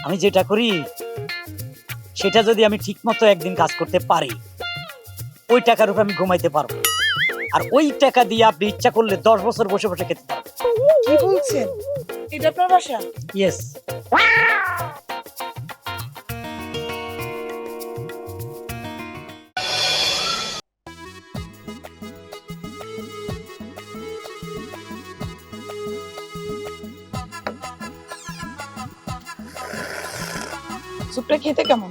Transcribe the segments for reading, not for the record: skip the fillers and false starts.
আমি যেটা করি সেটা যদি আমি ঠিক মতো একদিন কাজ করতে পারি, ওই টাকার উপর আমি ঘুমাইতে পারবো। আর ওই টাকা দিয়ে আপনি ইচ্ছা করলে 10 বছর বসে বসে খেতে পারবেন। কি বলছেন? এটা আপনার বাসা? ইয়েস। স্যুপটা খেতে কেমন?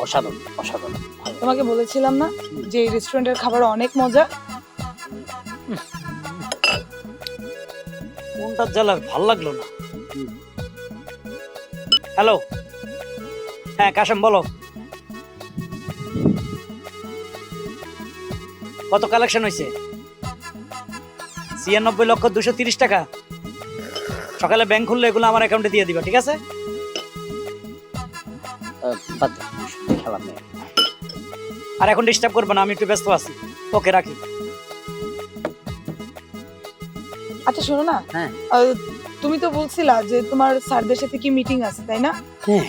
অসাধারণ অসাধারণ। তোমাকে বলেছিলাম না যে এই রেস্টুরেন্টের খাবার অনেক মজা। কোনটা জ্বালার ভাল লাগলো না। হ্যালো, হ্যাঁ কাশেম বলো, কত কালেকশন হয়েছে? 96,230 টাকা। সকালে ব্যাংক খুললে এগুলো আমার অ্যাকাউন্টে দিয়ে দিবা, ঠিক আছে? আর এখন ডিস্টার্ব করবে না, আমি একটু ব্যস্ত আছি। ওকে রাখি। আচ্ছা শোনো না, হ্যাঁ তুমি তো বলছিলা যে তোমার স্যারদের সাথে কি মিটিং আছে, তাই না? হ্যাঁ।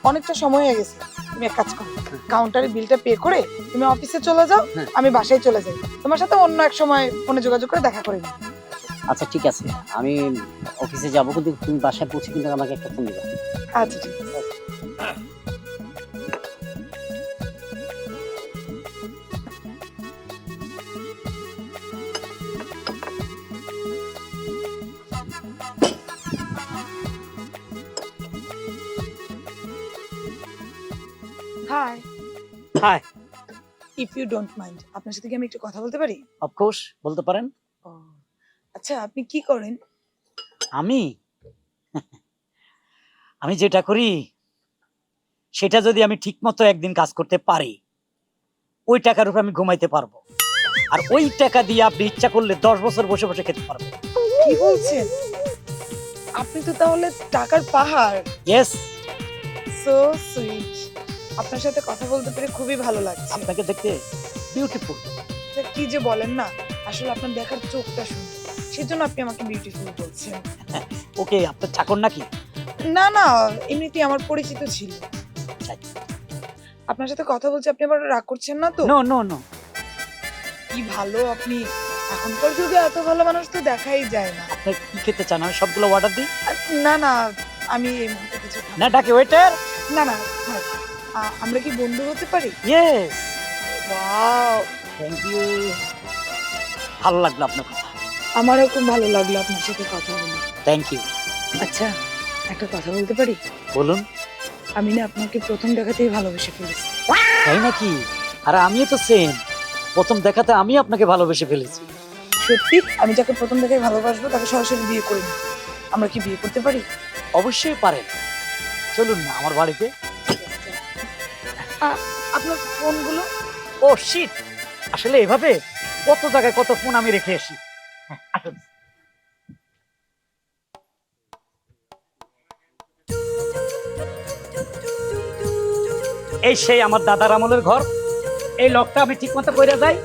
অনেকটা সময় হয়ে গেছে। তুমি এক কাজ করো, কাউন্টারে বিলটা পে করে তুমি অফিসে চলে যাও, হ্যাঁ। আমি বাসায় চলে যাই। তোমার সাথে অন্য এক সময় ফোনে যোগাযোগ করে দেখা করে নিই। আচ্ছা ঠিক আছে, আমি অফিসে যাবো, কিন্তু তুমি বাসায় পৌঁছে কিন্তু আমাকে একটা ফোন দিবা। আচ্ছা ঠিক আছে। Hi. Hi. If you don't mind, আপনার সাথে কি আমি একটু কথা বলতে পারি? অফকোর্স, বলতে পারেন। আচ্ছা আপনি কি করেন? আমি আমি যেটা করি সেটা যদি আমি ঠিক মতো একদিন কাজ করতে পারি, ওই টাকার উপর আমি ঘুমাইতে পারবো। আর ওই টাকা দিয়ে আপনি ইচ্ছা করলে 10 বছর বসে বসে খেতে পারবেন। কি বলছেন? আপনি তো তাহলে টাকার পাহাড়। ইয়েস। So sweet. আপনার সাথে কথা বলতে পেরে খুবই ভালো লাগছে। আপনাকে দেখতে বিউটিফুল। এটা কি যে বলেন না, আসলে আপনার দেখার চোখটা সুন্দর, সেজন্য আপনি আমাকে বিউটিফুল বলছেন। ওকে, আপনার চাকর নাকি? না না, এমনিতেই আমার পরিচিত ছিল। আপনার সাথে কথা বলছি, আপনি আবার রাগ করছেন না তো? No no no. কি ভালো আপনি, এখনকার যুগে এত ভালো মানুষ তো দেখাই যায় না। আপনি কি খেতে চান? আমি সবগুলো অর্ডার দিই। না না, আমি এই মুহূর্তে কিছু খাবো না ডাকে ওয়েটার। না। না থাক। আমরা কি বন্ধু হতে পারি? ইয়েস। Wow, thank you. ভালো লাগলো আপনার কথা। আমারও খুব ভালো লাগলো আপনার সাথে কথা বলে। Thank you. আচ্ছা একটা কথা বলতে পারি? বলুন। আমি না আপনাকে প্রথম দেখাতেই ভালোবেসে ফেলেছি। তাই নাকি? আর আমিও তো সেম, প্রথম দেখাতে আমি আপনাকে ভালোবেসে ফেলেছি। সত্যি? আমি যাকে প্রথম দেখায় ভালোবাসবো তাকে সরাসরি বিয়ে করে নিই। আমরা কি বিয়ে করতে পারি? অবশ্যই পারেন, চলুন না আমার বাড়িতে। আপনার ফোনগুলো? ও শিট, আসলে এভাবে কত জায়গায় কত ফোন আমি রেখে আসি। হ্যাঁ, আসুন। এই সেই আমার দাদার আমলের ঘর। এই লকটা আমি ঠিক মতো করে যাই,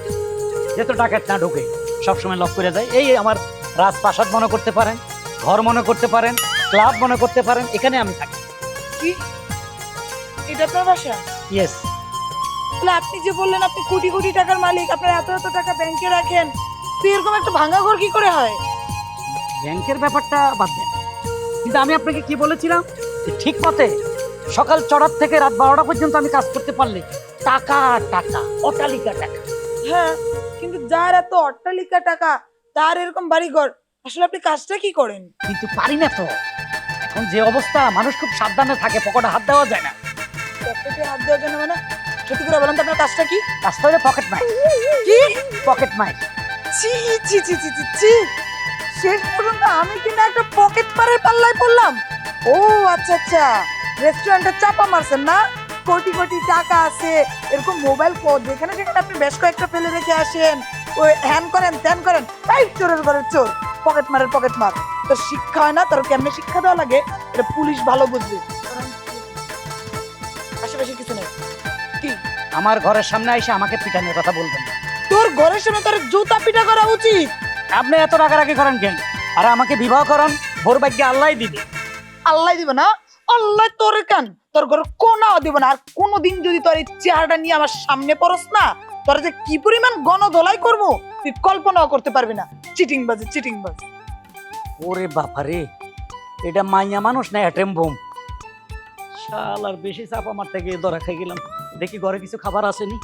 যেহেতু ডাকাত না ঢোকে, সবসময় লক করে যাই। এই আমার রাজপ্রাসাদ মনে করতে পারেন, ঘর মনে করতে পারেন, ক্লাব মনে করতে পারেন, এখানে আমি থাকি। কি এটা আপনার বাসা? ইয়েস। তাহলে আপনি যে বললেন আপনি কোটি কোটি টাকার মালিক, আপনার এত এত টাকা ব্যাংকে রাখেন, তো এরকম একটা ভাঙা ঘর কি করে হয়? ব্যাংকের ব্যাপারটা বাদ দেন, কিন্তু আমি আপনাকে কি বলেছিলাম যে ঠিক মতে সকাল 4টা থেকে রাত 12টা পর্যন্ত আমি কাজ করতে পারলে টাকা টাকা, অট্টালিকা টাকা। হ্যাঁ, কিন্তু যার এত অট্টালিকা টাকা, তার এরকম বাড়ি ঘর, আসলে আপনি কাজটা কি করেন? কিন্তু পারি না তো। এখন যে অবস্থা, মানুষ খুব সাবধানে থাকে, পকেটে হাত দেওয়া যায় না। পকেটে হাত দেওয়ার জন্য মানে? সত্যি করে বলেন তো আপনার কাজটা কি? কাজটা হলে পকেট মাইর। কি? পকেট মাইর। ছি ছি ছি ছি ছি ছি, শেষ পর্যন্ত আমি কিনা একটা পকেট মারের পাল্লায় পড়লাম। ও আচ্ছা আচ্ছা, রেস্টুরেন্টে চাপা মারছেন না? কোটি কোটি টাকা আছে, এরকম মোবাইল ফোন যেখানে সেখানে আপনি বেশ কয়েকটা ফেলে রেখে আসেন, ওই হ্যান করেন ত্যান করেন, তাই চোরের ঘরের চোর, পকেট মারের পকেট মার। তো শিক্ষা হয় না, তার কেমনে শিক্ষা দেওয়া লাগে এটা পুলিশ ভালো বুঝবে। আশেপাশে কিছু নেই। কি আমার ঘরের সামনে এসে আমাকে পিটানোর কথা বলবেন না। তোর ঘরের সামনে তোর জুতা পিটা করা উচিত। আপনি এত রাগারাগি করেন কেন? আর আমাকে বিবাহ করেন ভোর ভাগ্যে আল্লাহই দিবে। আল্লাহ দিবে না, আল্লাহ তোর কান তোর ঘরে কোনাও দিব না। আর কোনোদিন যদি তোর এই চেহারাটা নিয়ে আমার সামনে পড়স না, তোর যে কি পরিমাণ গণধোলাই করবো তুই কল্পনাও করতে পারবি না। চিটিং বাজ, চিটিং বাজ। ওরে বাপারে, এটা মাইয়া মানুষ না অ্যাটেম বোম। শালার বেশি চাপা মারতে গিয়ে ধরা খাই গেলাম। দেখি ঘরে কিছু খাবার আসেনি।